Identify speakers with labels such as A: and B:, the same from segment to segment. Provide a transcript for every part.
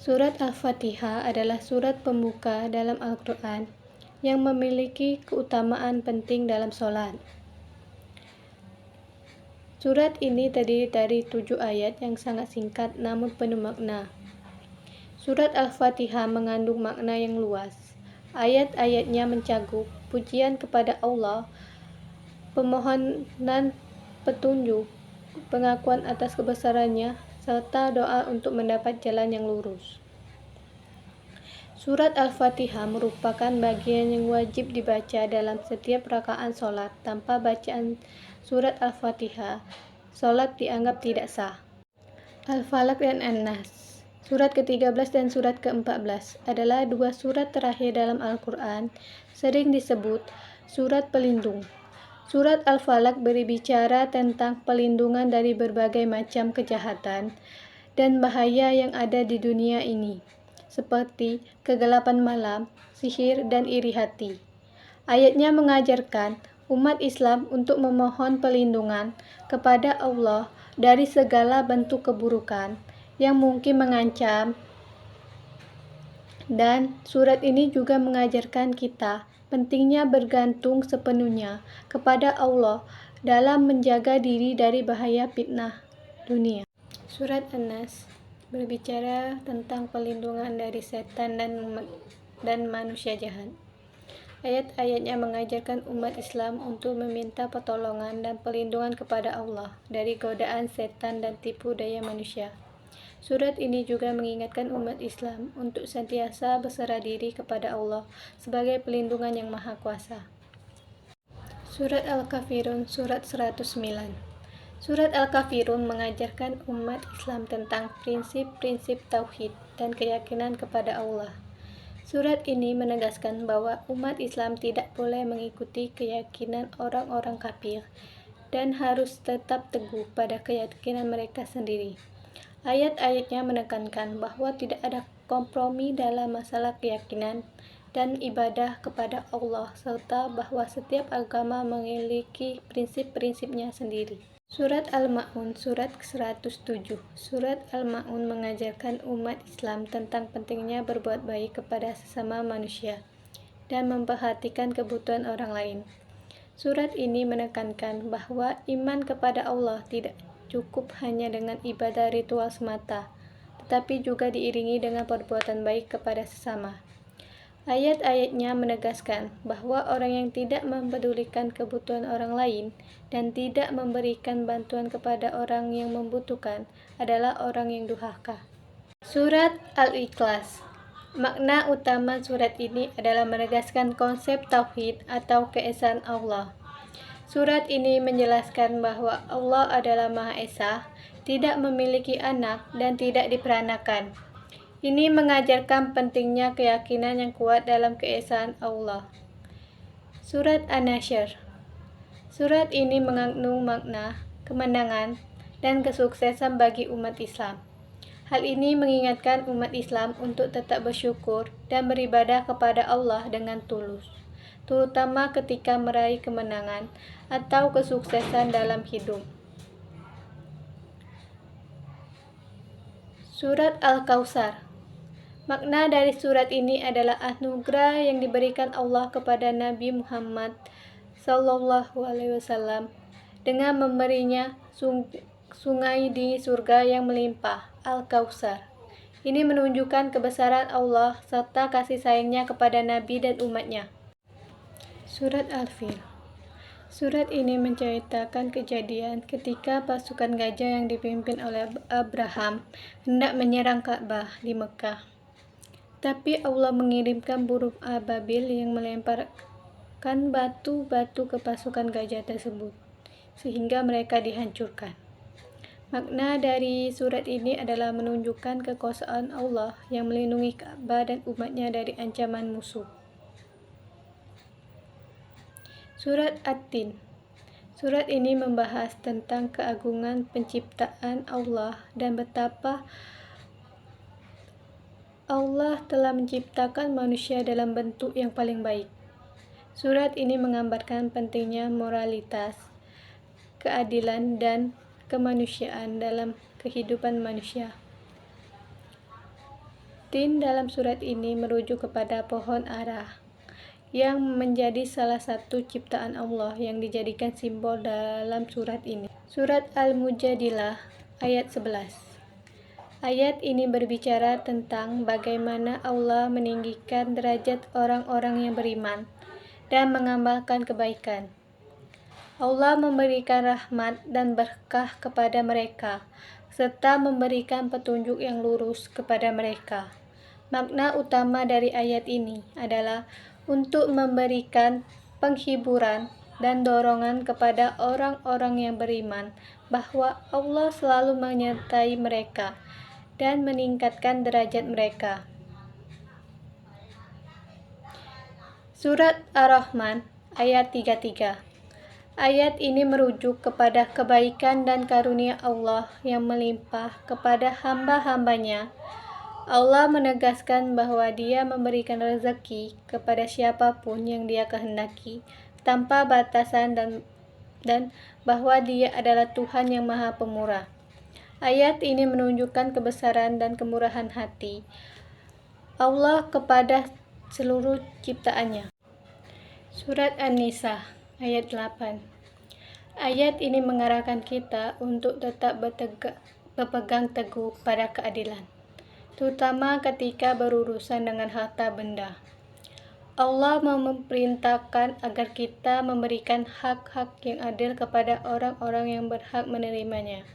A: Surat Al-Fatihah adalah surat pembuka dalam Al-Quran yang memiliki keutamaan penting dalam sholat. Surat ini terdiri dari 7 ayat yang sangat singkat namun penuh makna. Surat Al-Fatihah mengandung makna yang luas. Ayat-ayatnya mencakup pujian kepada Allah, pemohonan petunjuk, pengakuan atas kebesarannya, serta doa untuk mendapat jalan yang lurus. Surat Al-Fatihah merupakan bagian yang wajib dibaca dalam setiap rakaat sholat. Tanpa bacaan surat Al-Fatihah, sholat dianggap tidak sah. Al-Falaq dan An-Nas, surat ke-13 dan surat ke-14 adalah dua surat terakhir dalam Al-Quran, sering disebut surat pelindung. Surat Al-Falaq berbicara tentang pelindungan dari berbagai macam kejahatan dan bahaya yang ada di dunia ini, seperti kegelapan malam, sihir, dan iri hati. Ayatnya mengajarkan umat Islam untuk memohon perlindungan kepada Allah dari segala bentuk keburukan yang mungkin mengancam, dan surat ini juga mengajarkan kita pentingnya bergantung sepenuhnya kepada Allah dalam menjaga diri dari bahaya fitnah dunia. Surat An-Nas berbicara tentang perlindungan dari setan dan manusia jahat. Ayat-ayatnya mengajarkan umat Islam untuk meminta pertolongan dan perlindungan kepada Allah dari godaan setan dan tipu daya manusia. Surat ini juga mengingatkan umat Islam untuk senantiasa berserah diri kepada Allah sebagai pelindungan yang maha kuasa. Surat Al-Kafirun, surat 109. Surat Al-Kafirun mengajarkan umat Islam tentang prinsip-prinsip tauhid dan keyakinan kepada Allah. Surat ini menegaskan bahwa umat Islam tidak boleh mengikuti keyakinan orang-orang kafir dan harus tetap teguh pada keyakinan mereka sendiri. Ayat-ayatnya menekankan bahwa tidak ada kompromi dalam masalah keyakinan dan ibadah kepada Allah, serta bahwa setiap agama memiliki prinsip-prinsipnya sendiri. Surat Al-Ma'un, surat 107. Surat Al-Ma'un mengajarkan umat Islam tentang pentingnya berbuat baik kepada sesama manusia dan memperhatikan kebutuhan orang lain. Surat ini menekankan bahwa iman kepada Allah tidak cukup hanya dengan ibadah ritual semata, tetapi juga diiringi dengan perbuatan baik kepada sesama. Ayat-ayatnya menegaskan bahwa orang yang tidak mempedulikan kebutuhan orang lain dan tidak memberikan bantuan kepada orang yang membutuhkan adalah orang yang durhaka. Surat Al-Ikhlas. Makna utama surat ini adalah menegaskan konsep tauhid atau keesaan Allah. Surat ini menjelaskan bahwa Allah adalah Maha Esa, tidak memiliki anak dan tidak diperanakan. Ini mengajarkan pentingnya keyakinan yang kuat dalam keesaan Allah. Surat An-Nashr. Surat ini mengandung makna kemenangan dan kesuksesan bagi umat Islam. Hal ini mengingatkan umat Islam untuk tetap bersyukur dan beribadah kepada Allah dengan tulus, terutama ketika meraih kemenangan atau kesuksesan dalam hidup. Surat Al-Kautsar. Makna dari surat ini adalah anugerah yang diberikan Allah kepada Nabi Muhammad SAW dengan memberinya sungai di surga yang melimpah, Al-Kautsar. Ini menunjukkan kebesaran Allah serta kasih sayangnya kepada Nabi dan umatnya. Surat Al-Fil. Surat ini menceritakan kejadian ketika pasukan gajah yang dipimpin oleh Abraham hendak menyerang Ka'bah di Mekah. Tapi Allah mengirimkan burung ababil yang melemparkan batu-batu ke pasukan gajah tersebut, sehingga mereka dihancurkan. Makna dari surat ini adalah menunjukkan kekuasaan Allah yang melindungi Ka'bah dan umatnya dari ancaman musuh. Surat At-Tin. Surat ini membahas tentang keagungan penciptaan Allah dan betapa Allah telah menciptakan manusia dalam bentuk yang paling baik. Surat ini menggambarkan pentingnya moralitas, keadilan, dan kemanusiaan dalam kehidupan manusia. Tin dalam surat ini merujuk kepada pohon ara yang menjadi salah satu ciptaan Allah yang dijadikan simbol dalam surat ini. Surat Al-Mujadilah ayat 11. Ayat ini berbicara tentang bagaimana Allah meninggikan derajat orang-orang yang beriman dan mengamalkan kebaikan. Allah memberikan rahmat dan berkah kepada mereka, serta memberikan petunjuk yang lurus kepada mereka. Makna utama dari ayat ini adalah untuk memberikan penghiburan dan dorongan kepada orang-orang yang beriman bahwa Allah selalu menyertai mereka dan meningkatkan derajat mereka. Surat Ar-Rahman ayat 33. Ayat ini merujuk kepada kebaikan dan karunia Allah yang melimpah kepada hamba-hambanya. Allah menegaskan bahwa Dia memberikan rezeki kepada siapapun yang Dia kehendaki tanpa batasan dan bahwa Dia adalah Tuhan yang Maha Pemurah. Ayat ini menunjukkan kebesaran dan kemurahan hati Allah kepada seluruh ciptaannya. Surat An-Nisa ayat 8. Ayat ini mengarahkan kita untuk tetap berpegang teguh pada keadilan, terutama ketika berurusan dengan harta benda. Allah memerintahkan agar kita memberikan hak-hak yang adil kepada orang-orang yang berhak menerimanya,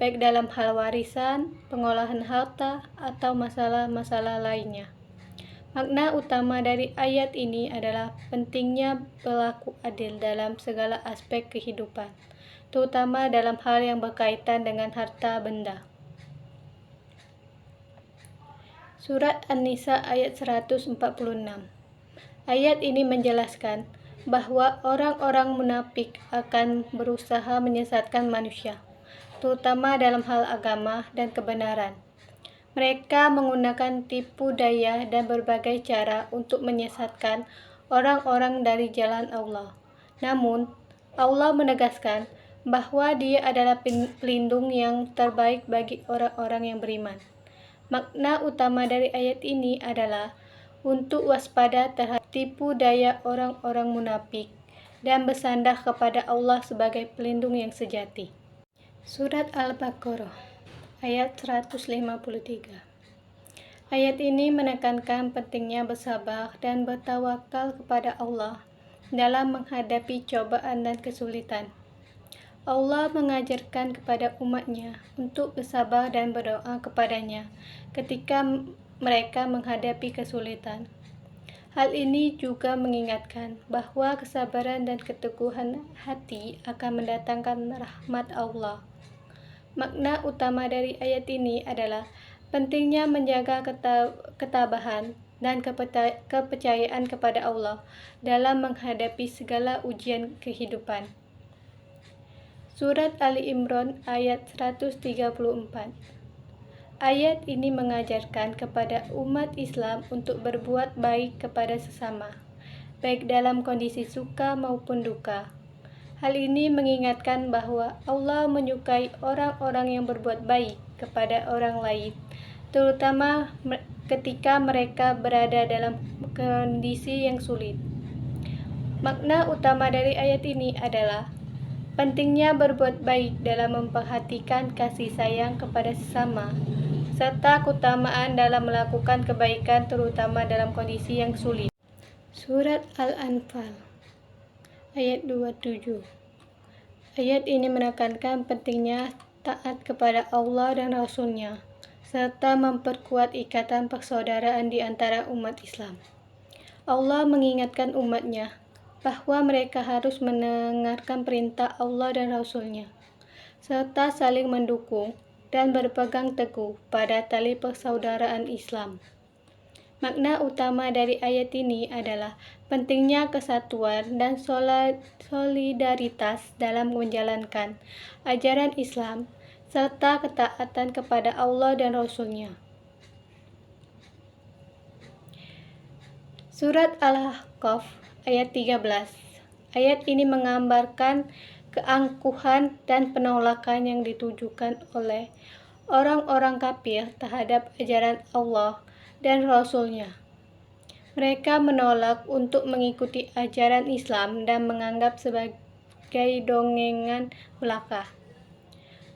A: baik dalam hal warisan, pengolahan harta, atau masalah-masalah lainnya. Makna utama dari ayat ini adalah pentingnya berlaku adil dalam segala aspek kehidupan, terutama dalam hal yang berkaitan dengan harta benda. Surat An-Nisa ayat 146. Ayat ini menjelaskan bahwa orang-orang munafik akan berusaha menyesatkan manusia, terutama dalam hal agama dan kebenaran. Mereka menggunakan tipu daya dan berbagai cara untuk menyesatkan orang-orang dari jalan Allah. Namun, Allah menegaskan bahwa Dia adalah pelindung yang terbaik bagi orang-orang yang beriman. Makna utama dari ayat ini adalah untuk waspada terhadap tipu daya orang-orang munafik dan bersandar kepada Allah sebagai pelindung yang sejati. Surat Al-Baqarah ayat 153. Ayat ini menekankan pentingnya bersabar dan bertawakal kepada Allah dalam menghadapi cobaan dan kesulitan. Allah mengajarkan kepada umatnya untuk bersabar dan berdoa kepadanya ketika mereka menghadapi kesulitan. Hal ini juga mengingatkan bahwa kesabaran dan keteguhan hati akan mendatangkan rahmat Allah. Makna utama dari ayat ini adalah pentingnya menjaga ketabahan dan kepercayaan kepada Allah dalam menghadapi segala ujian kehidupan. Surat Ali Imran ayat 134. Ayat ini mengajarkan kepada umat Islam untuk berbuat baik kepada sesama, baik dalam kondisi suka maupun duka. Hal ini mengingatkan bahwa Allah menyukai orang-orang yang berbuat baik kepada orang lain, terutama ketika mereka berada dalam kondisi yang sulit. Makna utama dari ayat ini adalah pentingnya berbuat baik dalam memperhatikan kasih sayang kepada sesama, serta keutamaan dalam melakukan kebaikan terutama dalam kondisi yang sulit. Surat Al-Anfal ayat 27. Ayat ini menekankan pentingnya taat kepada Allah dan Rasul-Nya, serta memperkuat ikatan persaudaraan di antara umat Islam. Allah mengingatkan umatnya bahwa mereka harus mendengarkan perintah Allah dan Rasul-Nya, serta saling mendukung dan berpegang teguh pada tali persaudaraan Islam. Makna utama dari ayat ini adalah pentingnya kesatuan dan solidaritas dalam menjalankan ajaran Islam serta ketaatan kepada Allah dan Rasul-Nya. Surat Al-Ahqaf ayat 13. Ayat ini menggambarkan keangkuhan dan penolakan yang ditujukan oleh orang-orang kafir terhadap ajaran Allah dan Rasul-Nya. Mereka menolak untuk mengikuti ajaran Islam dan menganggap sebagai dongengan belaka.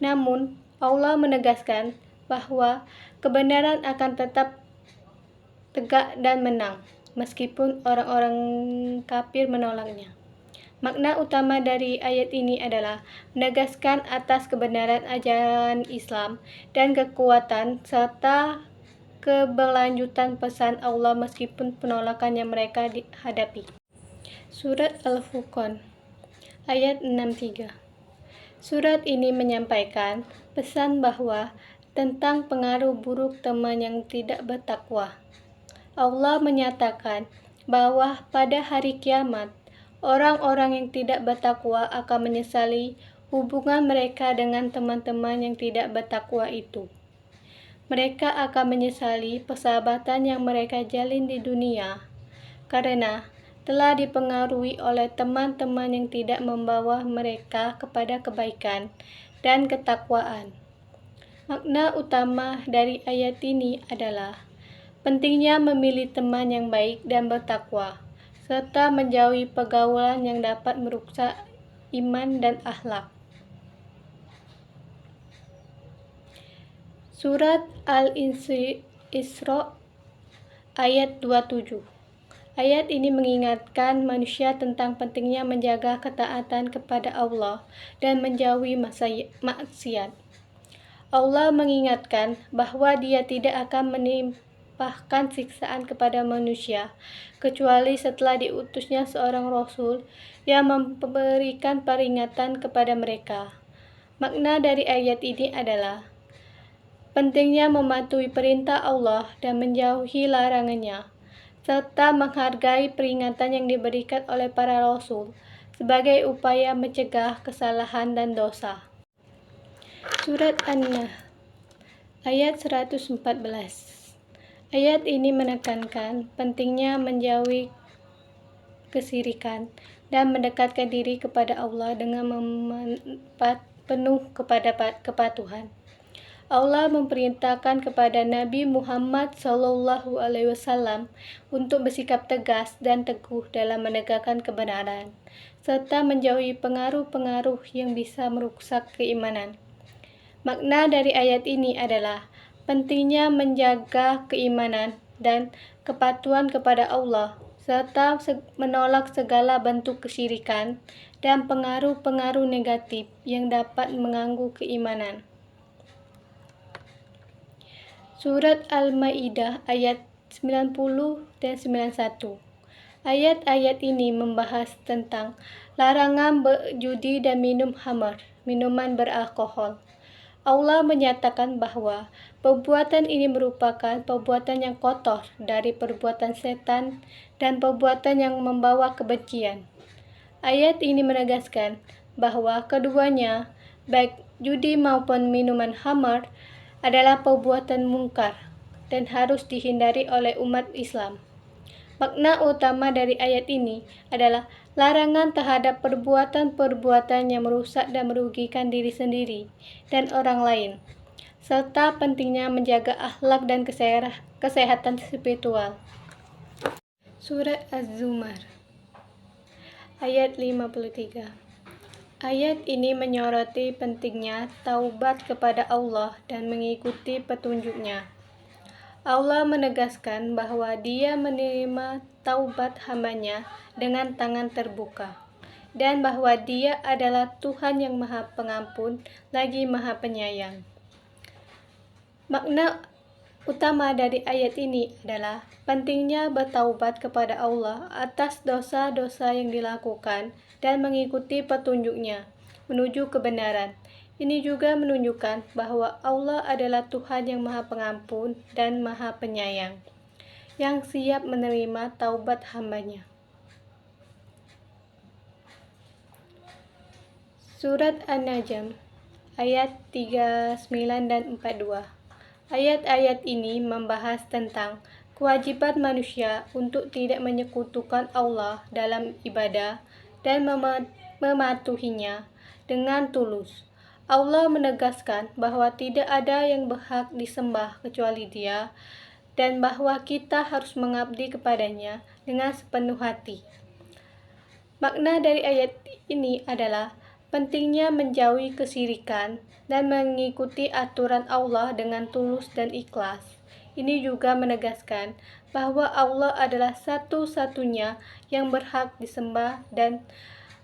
A: Namun, Allah menegaskan bahwa kebenaran akan tetap tegak dan menang, meskipun orang-orang kafir menolaknya. Makna utama dari ayat ini adalah menegaskan atas kebenaran ajaran Islam dan kekuatan serta keberlanjutan pesan Allah meskipun penolakan yang mereka hadapi. Surat Al-Furqan ayat 63. Surat ini menyampaikan pesan bahwa tentang pengaruh buruk teman yang tidak bertakwa. Allah menyatakan bahwa pada hari kiamat, orang-orang yang tidak bertakwa akan menyesali hubungan mereka dengan teman-teman yang tidak bertakwa itu. Mereka akan menyesali persahabatan yang mereka jalin di dunia, karena telah dipengaruhi oleh teman-teman yang tidak membawa mereka kepada kebaikan dan ketakwaan. Makna utama dari ayat ini adalah pentingnya memilih teman yang baik dan bertakwa, serta menjauhi pergaulan yang dapat merusak iman dan akhlak. Surat Al-Isra ayat 27. Ayat ini mengingatkan manusia tentang pentingnya menjaga ketaatan kepada Allah dan menjauhi maksiat. Allah mengingatkan bahwa Dia tidak akan menimpahkan siksaan kepada manusia kecuali setelah diutusnya seorang Rasul yang memberikan peringatan kepada mereka. Makna dari ayat ini adalah pentingnya mematuhi perintah Allah dan menjauhi larangannya, serta menghargai peringatan yang diberikan oleh para Rasul sebagai upaya mencegah kesalahan dan dosa. Surat An-Nahl ayat 114. Ayat ini menekankan pentingnya menjauhi kesyirikan dan mendekatkan diri kepada Allah dengan penuh kepada kepatuhan. Allah memerintahkan kepada Nabi Muhammad SAW untuk bersikap tegas dan teguh dalam menegakkan kebenaran, serta menjauhi pengaruh-pengaruh yang bisa merusak keimanan. Makna dari ayat ini adalah pentingnya menjaga keimanan dan kepatuhan kepada Allah, serta menolak segala bentuk kesyirikan dan pengaruh-pengaruh negatif yang dapat mengganggu keimanan. Surat Al-Maidah ayat 90 dan 91. Ayat-ayat ini membahas tentang larangan berjudi dan minum khamar, minuman beralkohol. Allah menyatakan bahwa perbuatan ini merupakan perbuatan yang kotor dari perbuatan setan dan perbuatan yang membawa kebencian. Ayat ini menegaskan bahwa keduanya, baik judi maupun minuman khamar, adalah perbuatan mungkar dan harus dihindari oleh umat Islam. Makna utama dari ayat ini adalah larangan terhadap perbuatan-perbuatan yang merusak dan merugikan diri sendiri dan orang lain, serta pentingnya menjaga akhlak dan kesehatan spiritual. Surat Az-Zumar ayat 53. Ayat ini menyoroti pentingnya taubat kepada Allah dan mengikuti petunjuk-Nya. Allah menegaskan bahwa Dia menerima taubat hamba-Nya dengan tangan terbuka, dan bahwa Dia adalah Tuhan yang Maha Pengampun lagi Maha Penyayang. Makna utama dari ayat ini adalah pentingnya bertaubat kepada Allah atas dosa-dosa yang dilakukan dan mengikuti petunjuk-Nya menuju kebenaran. Ini juga menunjukkan bahwa Allah adalah Tuhan yang Maha Pengampun dan Maha Penyayang, yang siap menerima taubat hamba-Nya. Surat An-Najm ayat 39 dan 42. Ayat-ayat ini membahas tentang kewajiban manusia untuk tidak menyekutukan Allah dalam ibadah dan mematuhinya dengan tulus. Allah menegaskan bahwa tidak ada yang berhak disembah kecuali Dia, dan bahwa kita harus mengabdi kepadanya dengan sepenuh hati. Makna dari ayat ini adalah pentingnya menjauhi kesyirikan dan mengikuti aturan Allah dengan tulus dan ikhlas. Ini juga menegaskan bahwa Allah adalah satu-satunya yang berhak disembah dan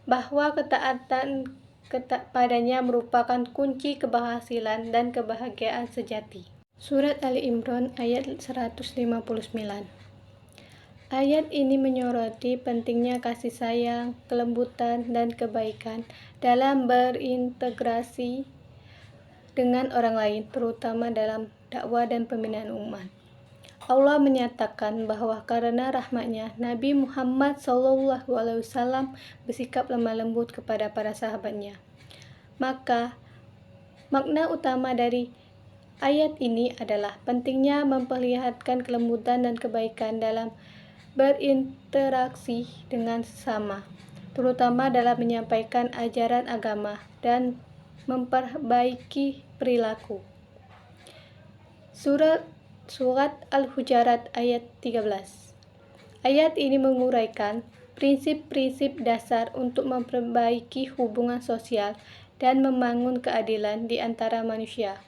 A: bahwa ketaatan kepadanya merupakan kunci keberhasilan dan kebahagiaan sejati. Surat Ali Imran ayat 159. Ayat ini menyoroti pentingnya kasih sayang, kelembutan, dan kebaikan dalam berintegrasi dengan orang lain, terutama dalam dakwah dan pembinaan umat. Allah menyatakan bahwa karena rahmatnya, Nabi Muhammad SAW bersikap lemah lembut kepada para sahabatnya. Maka, makna utama dari ayat ini adalah pentingnya memperlihatkan kelembutan dan kebaikan dalam berinteraksi dengan sesama, terutama dalam menyampaikan ajaran agama dan memperbaiki perilaku. Surat Al-Hujurat ayat 13. Ayat ini menguraikan prinsip-prinsip dasar untuk memperbaiki hubungan sosial dan membangun keadilan di antara manusia.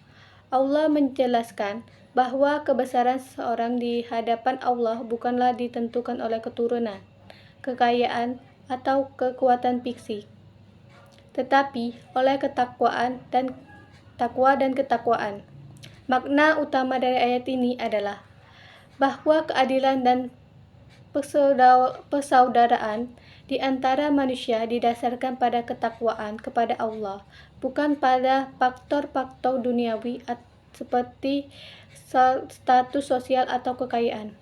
A: Allah menjelaskan bahwa kebesaran seseorang di hadapan Allah bukanlah ditentukan oleh keturunan, kekayaan, atau kekuatan fisik, tetapi oleh takwa dan ketakwaan. Makna utama dari ayat ini adalah bahwa keadilan dan persaudaraan di antara manusia didasarkan pada ketakwaan kepada Allah, bukan pada faktor-faktor duniawi seperti status sosial atau kekayaan.